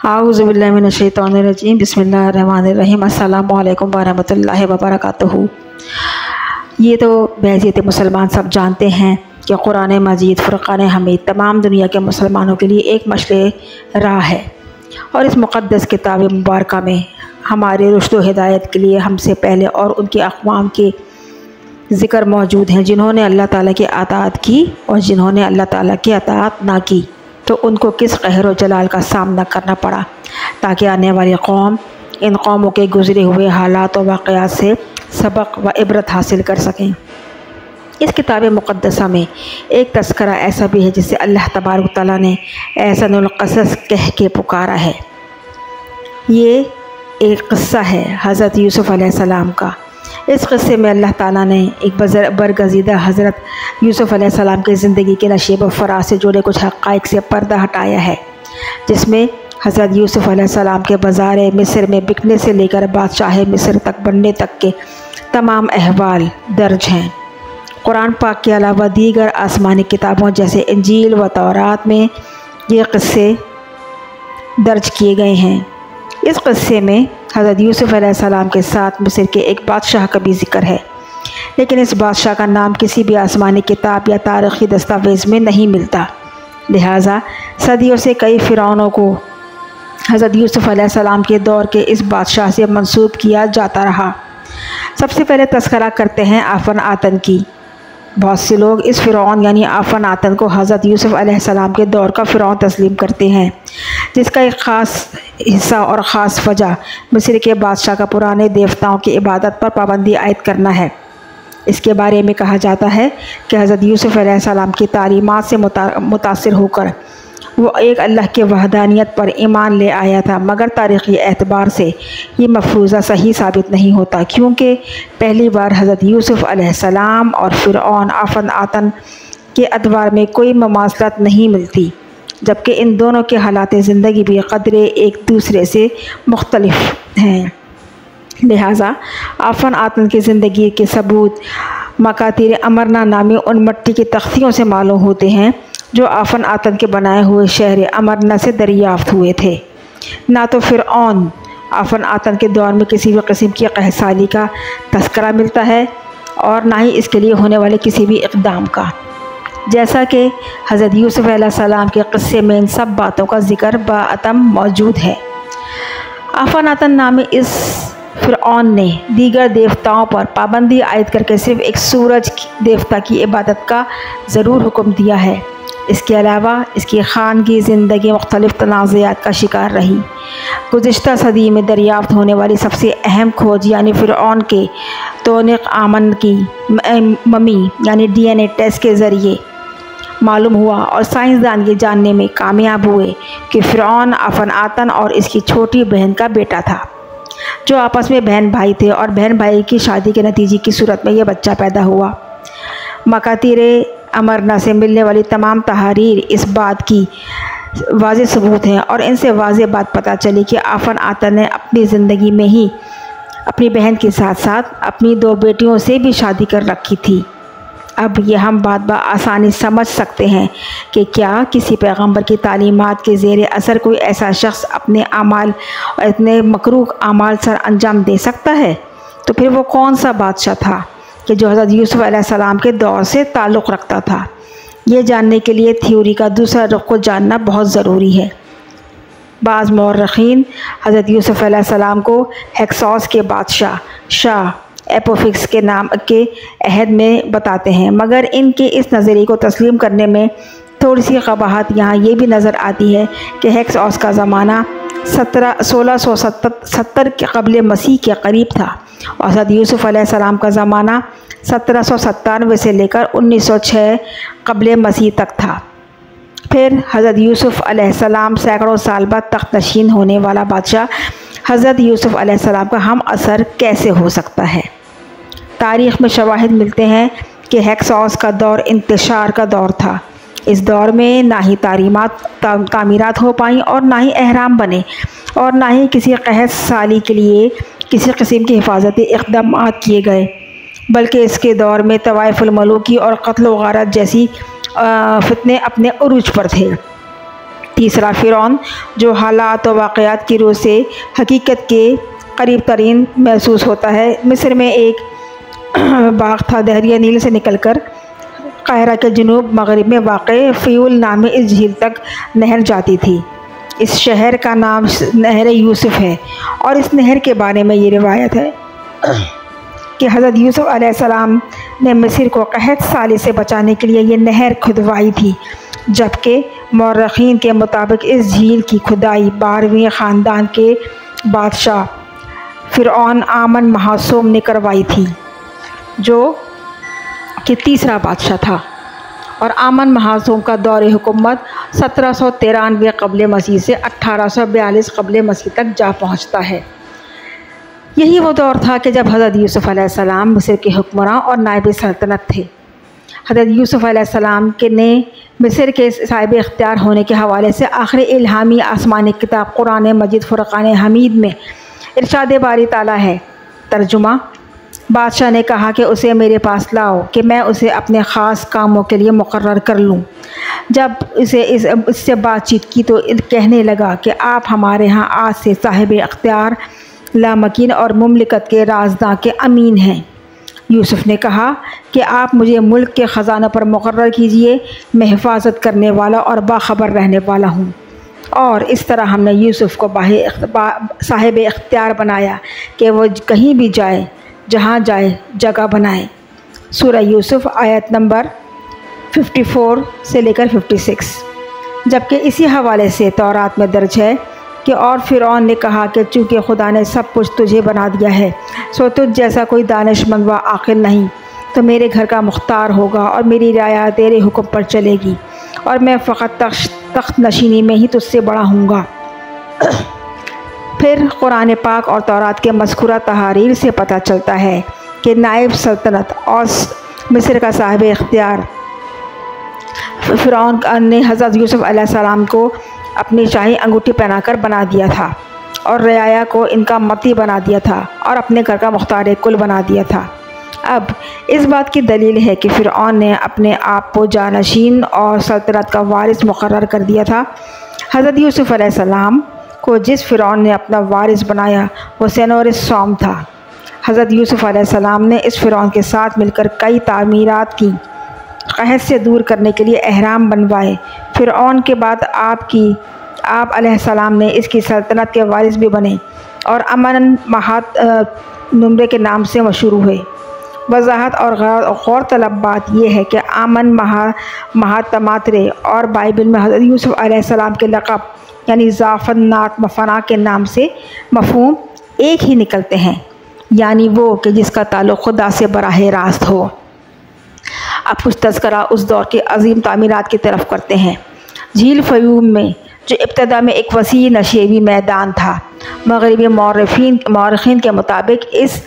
आऊज़ुबिल्लाहिमिनश्शैतानिर्रजीम बिस्मिल्लाहिर्रहमानिर्रहीम अस्सलामु अलैकुम वरहमतुल्लाहि वबरकातुहू। ये तो बहज़ियत मुसलमान सब जानते हैं कि कुरान मजीद फ़ुरक़ान हमीद तमाम दुनिया के मुसलमानों के लिए एक मशले राह है और इस मुक़द्दस किताब मुबारक में हमारे रुश्द व हिदायत के लिए हमसे पहले और उनके अक़वाम के ज़िक्र मौजूद हैं जिन्होंने अल्लाह ताला की अताअत की और जिन्होंने अल्लाह ताला की अताअत ना की तो उनको किस कहर व जलाल का सामना करना पड़ा, ताकि आने वाली कौम इन कौमों के गुज़रे हुए हालात और वाक़यात से सबक व इबरत हासिल कर सकें। इस किताब मुक़द्दसा में एक तज़किरा ऐसा भी है जिसे अल्लाह तबारक व तआला ने अहसनुल क़सस कह के पुकारा है। ये एक क़स्सा है हज़रत यूसुफ़ अलैहिस्सलाम का। इस क़स्से में अल्लाह ताला ने एक बरगज़ीदा हज़रत यूसुफ़ अलैहिस्सलाम की ज़िंदगी के नशीब व फ़राज़ से जुड़े कुछ हक़ाइक़ से पर्दा हटाया है, जिसमें हज़रत यूसुफ़ अलैहिस्सलाम के बाज़ार मिस्र में बिकने से लेकर बादशाह मिस्र तक बनने तक के तमाम अहवाल दर्ज हैं। कुरान पाक के अलावा दीगर आसमानी किताबों जैसे इंजील व तौरात में ये क़स्से दर्ज किए गए हैं। इस क़स्से में हज़रत यूसुफ़ अलैहिस्सलाम के साथ मिस्र के एक बादशाह का भी ज़िक्र है, लेकिन इस बादशाह का नाम किसी भी आसमानी किताब या तारीख़ी दस्तावेज़ में नहीं मिलता। लिहाजा सदियों से कई फ़िरौनों को हज़रत यूसुफ़ अलैहिस्सलाम के दौर के इस बादशाह से मंसूब किया जाता रहा। सबसे पहले तज़किरा करते हैं आफ़न आतन की। बहुत से लोग इस फ़िरौन यानी आफ़न आतन को हज़रत यूसुफ़ अलैहिस्सलाम के दौर का फ़िरौन तस्लीम करते हैं, जिसका एक ख़ास हिस्सा और ख़ास वजह मिस्र के बादशाह का पुराने देवताओं की इबादत पर पाबंदी आयद करना है। इसके बारे में कहा जाता है कि हज़रत यूसुफ़ अलैहिस्सलाम की तालीमात से मुतासिर होकर वो एक अल्लाह के वहदानियत पर ईमान ले आया था, मगर तारीख़ी एतबार से ये मफरूज़ा सही साबित नहीं होता, क्योंकि पहली बार हज़रत यूसुफ़ अलैहिस्सलाम और फ़िरऔन आफ़न आतन के अदवार में कोई ममासलत नहीं मिलती, जबकि इन दोनों के हालात ज़िंदगी भी क़दरे एक दूसरे से मुख्तलिफ हैं। लिहाजा आफ़न आतन की ज़िंदगी के सबूत मकातिर अमरना नामी उन मट्टी की तख्तियों से मालूम होते हैं जो आफ़न आतन के बनाए हुए शहर अमरना से दरियाफ़्त हुए थे। ना तो फ़िरऔन आफ़न आतन के दौर में किसी भी किस्म की कहसाली का तज़किरा मिलता है और ना ही इसके लिए होने वाले किसी भी इक़दाम का, जैसा कि हज़रत यूसुफ़ अलैहिस्सलाम के क़स्से में इन सब बातों का ज़िक्र बाअतम मौजूद है। आफ़न आतन नामी इस फ़िरऔन ने दीगर देवताओं पर पाबंदी आयद करके सिर्फ़ एक सूरज देवता की इबादत का ज़रूर हुक्म दिया है। इसके अलावा इसकी ख़ानगी ज़िंदगी मुख्तलिफ़ तनाज़ात का शिकार रही। गुज़िश्ता सदी में दरियाफ़्त होने वाली सबसे अहम खोज यानी फ़िरऔन के तोनिक आमन की ममी यानी DNA टेस्ट के ज़रिए मालूम हुआ और साइंसदान ये जानने में कामयाब हुए कि फ़िरऔन आफ़न आतन और इसकी छोटी बहन का बेटा था, जो आपस में बहन भाई थे और बहन भाई की शादी के नतीजे की सूरत में यह बच्चा पैदा हुआ। मकातिर अमरना से मिलने वाली तमाम तहारीर इस बात की वाज़ेह सबूत हैं और इनसे वाज़ेह बात पता चली कि आफ़न आतन ने अपनी ज़िंदगी में ही अपनी बहन के साथ साथ अपनी 2 बेटियों से भी शादी कर रखी थी। अब यह हम बात आसानी समझ सकते हैं कि क्या किसी पैगंबर की तालीमात के ज़ेर असर कोई ऐसा शख्स अपने आमाल और इतने मकरूह आमाल सर अंजाम दे सकता है, तो फिर वो कौन सा बादशाह था कि जो हज़रत यूसुफ़ अलैहिस्सलाम के दौर से ताल्लुक़ रखता था। ये जानने के लिए थ्योरी का दूसरा रुख को जानना बहुत ज़रूरी है। बाज़ मौरख़ीन हज़रत यूसुफ़ अलैहिस्सलाम को हेक्सोस के बादशाह शाह एपोफिक्स के नाम के अहद में बताते हैं, मगर इनके इस नज़रिए को तस्लीम करने में थोड़ी सी क़बाहत यहाँ ये भी नज़र आती है कि हेक्सोस का ज़माना 1670 के क़ब्ल मसीह के करीब था और हज़रत यूसुफ़ अलैहिस्सलाम का ज़माना 1797 से लेकर 1906 क़ब्ल मसीह तक था। फिर हज़रत यूसुफ़ अलैहिस्सलाम सैकड़ों साल बाद तख्त नशीन होने वाला बादशाह हज़रत यूसुफ़ अलैहिस्सलाम का हम असर कैसे हो सकता है। तारीख़ में शवाहिद मिलते हैं कि हेक्सोस का दौर इंतशार का दौर था। इस दौर में ना ही तामीरात हो पाई और ना ही अहराम बने और ना ही किसी कहस साली के लिए किसी किस्म के हिफाजती इक़दाम किए गए, बल्कि इसके दौर में तवाइफ़ुल मलूकी और क़त्ल व गारत जैसी फितने अपने उरूज पर थे। तीसरा फ़िरौन, जो हालात और वाक़यात की रूह से हकीकत के करीब तरीन महसूस होता है। मिस्र में एक बाग था, दरिया नील से निकलकर काहिरा के जनूब मगरिब में वाक़ फ़यूल नामी इस झील तक नहर जाती थी। इस शहर का नाम नहर यूसुफ है और इस नहर के बारे में ये रिवायत है कि हज़रत यूसुफ अलैहिस्सलाम ने मिस्र को कहत साली से बचाने के लिए ये नहर खुदवाई थी, जबकि मौरख़ीन के मुताबिक इस झील की खुदाई 12वें ख़ानदान के बादशाह फ़िरऔन आमन महासूम ने करवाई थी, जो कि तीसरा बादशाह था। और आमन महासूम का दौर हुकूमत 1793 क़ब्ल मसीह से 1842 क़ब्ल मसीह तक जा पहुँचता है। यही वो दौर था कि जब हज़रत यूसुफ़ अलैहिस्सलाम मिस्र के हुक्मरान और नायब सल्तनत थे। हज़रत यूसुफ़ अलैहिस्सलाम के ने मिस्र के साहिब इख्तियार होने के हवाले से आखिरी इल्हामी आसमानी किताब कुरान मजीद फ़ुरक़ान हमीद में इरशाद बारी ताला है। तर्जुमा, बादशाह ने कहा कि उसे मेरे पास लाओ कि मैं उसे अपने ख़ास कामों के लिए मुकर्रर कर लूँ। जब इससे बातचीत की तो कहने लगा कि आप हमारे यहाँ आज से साहिब इख्तियार, लामकीन और मुमलिकत के राजदां के अमीन हैं। यूसुफ़ ने कहा कि आप मुझे मुल्क के ख़जानों पर मुकर्रर कीजिए, मैं हिफाजत करने वाला और बाखबर रहने वाला हूँ। और इस तरह हमने यूसुफ़ को साहिब इख्तियार बनाया कि वो कहीं भी जाए, जहाँ जाए जगह बनाए। सूरह यूसुफ़ आयत नंबर 54 से लेकर 56। जबकि इसी हवाले से तौरात में दर्ज है कि और फ़िरऔन ने कहा कि चूँकि खुदा ने सब कुछ तुझे बना दिया है, सो तुझ जैसा कोई दानिशमंद व आक़िल नहीं, तो मेरे घर का मुख्तार होगा और मेरी राया तेरे हुक्म पर चलेगी और मैं फ़कत तख्त नशीनी में ही तुझसे बड़ा हूँगा। फिर कुरान पाक और तौरात के मज़कूरा तहारीर से पता चलता है कि नायब सल्तनत और मिस्र का साहिब इख्तियार फ़िरऔन ने हज़रत यूसुफ़ अलैहिस्सलाम को अपनी शाही अंगूठी पहनाकर बना दिया था और रयाया को इनका मती बना दिया था और अपने घर का मुख्तार कुल बना दिया था। अब इस बात की दलील है कि फ़िरऔन ने अपने आप को जानशीन और सल्तनत का वारिस मुकर्रर कर दिया था। हज़रत यूसुफ़ अलैहिस्सलाम को जिस फ़िरऔन ने अपना वारिस बनाया वो सेनोरिस सौम था। हज़रत यूसुफ़ अलैहिस्सलाम ने इस फ़िरऔन के साथ मिलकर कई तामीरात की, कहत से दूर करने के लिए अहराम बनवाए। फ़िरऔन के बाद आप अलैहिस्सलाम ने इसकी सल्तनत के वारिस भी बने और अमन महात नुमरे के नाम से मशहूर हुए। वजाहत और गौर तलब बात यह है कि आमन महातमातरे और बाइबल में हज़रत यूसुफ़ अलैहिस्सलाम के लक़ब यानी ज़ाफ़नात मफ़ना के नाम से मफ़हूम एक ही निकलते हैं, यानी वो कि जिसका ताल्लुक़ खुदा से बराह रास्त हो। अब कुछ तज़किरा उस दौर के अजीम तामीरात की तरफ करते हैं। झील फ़यूम में, जो इब्तदा में एक वसी नशेबी मैदान था, मगरबी मौरख़ीन के मुताबिक इस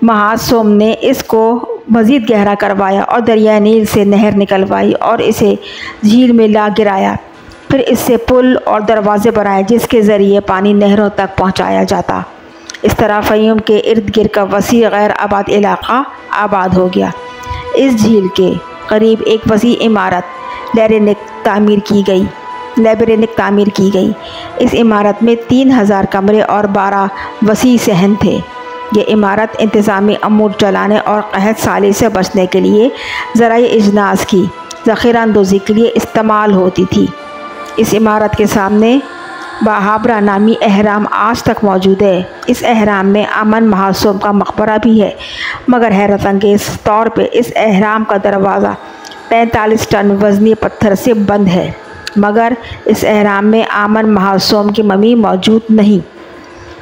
महासूम ने इसको मज़ीद गहरा करवाया और दरिया नील से नहर निकलवाई और इसे झील में ला गिराया। फिर इससे पुल और दरवाज़े बनाए जिसके ज़रिए पानी नहरों तक पहुँचाया जाता। इस तरह फ़यूम के इर्द गिर्द का वसी गैर आबाद इलाक़ा आबाद हो गया। इस झील के करीब एक वसी इमारत लैब्रेनिक तामीर की गई। इस इमारत में 3000 कमरे और 12 वसी सहन थे। ये इमारत इंतज़ामी अमूर चलाने और कहत साली से बचने के लिए ज़राए इजनास की ज़ख़ीरा अंदोज़ी के लिए इस्तेमाल होती थी। इस इमारत के सामने बाहाबरा नामी अहराम आज तक मौजूद है। इस अहराम में अमन महासूम का मकबरा भी है, मगर हैरत अंगेज़ तौर पे इस अहराम का दरवाज़ा 45 टन वज़नी पत्थर से बंद है, मगर इस अहराम में आमन महासूम की ममी मौजूद नहीं।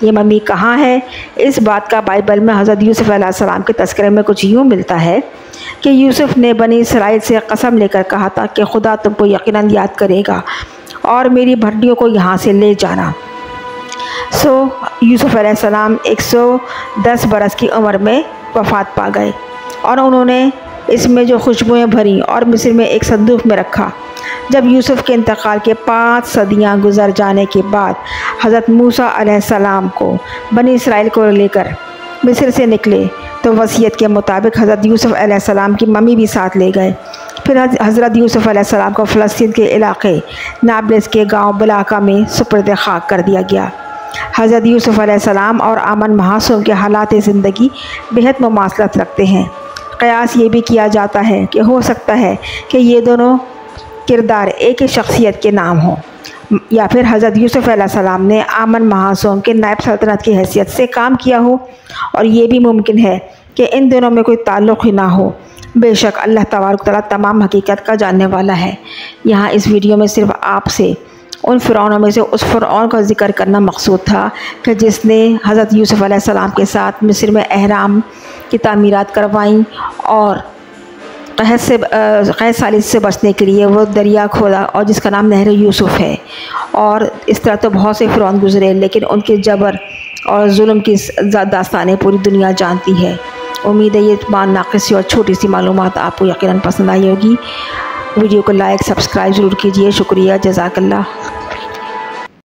ये ममी कहाँ है? इस बात का बाइबल में हज़रत यूसुफ़ अलैहिस्सलाम के तज़किरे में कुछ यूँ मिलता है कि यूसुफ़ ने बनी इसराइल से कसम लेकर कहा था कि खुदा तुमको यकीनन याद करेगा और मेरी भट्टियों को यहाँ से ले जाना। यूसुफ़ अलैहिस्सलाम 110 बरस की उम्र में वफ़ात पा गए और उन्होंने इसमें जो खुशबुएँ भरी और मिस्र में एक संदूक में रखा। जब यूसुफ़ के इंतकाल के 5 सदियाँ गुजर जाने के बाद हज़रत मूसा अलैहिस्सलाम को बनी इसराइल को लेकर मिस्र से निकले तो वसीयत के मुताबिक हज़रत यूसुफ़ अलैहिस्सलाम की मम्मी भी साथ ले गए। फिर फिर हज़रत यूसुफ़ अलैहिस्सलाम को फ़लस्तीन के इलाके नाब्लस के गांव बलाका में सुपुर्द खाक कर दिया गया। हज़रत यूसुफ़ अलैहिस्सलाम और अमन मासूम के हालात ज़िंदगी बेहद मुमासलत रखते हैं। क़यास ये भी किया जाता है कि हो सकता है कि ये दोनों किरदार एक ही शख्सियत के नाम हों, या फिर हज़रत यूसुफ़ अलैहिस्सलाम ने अमन मासूम के नायब सल्तनत की हैसियत से काम किया हो, और ये भी मुमकिन है कि इन दोनों में कोई ताल्लुक़ ही ना हो। बेशक अल्लाह तबारक तआला तमाम हकीकत का जानने वाला है। यहाँ इस वीडियो में सिर्फ आपसे उन फ़िरौनों में से उस फ़िरौन का ज़िक्र करना मकसूद था कि जिसने हज़रत यूसुफ़ अलैहिस्सलाम के साथ मिस्र में अहराम की तामीरात करवाईं और क़हत सालिस से बचने के लिए वो दरिया खोदा और जिसका नाम नहर यूसुफ़ है। और इस तरह तो बहुत से फ़िरौन गुज़रे, लेकिन उनके जबर और जुल्म की दास्तानें पूरी दुनिया जानती है। उम्मीद है ये तमाम नाक़िस और छोटी सी मालूमात आपको यकीनन पसंद आई होगी। वीडियो को लाइक सब्सक्राइब ज़रूर कीजिए। शुक्रिया, जज़ाकल्लाह।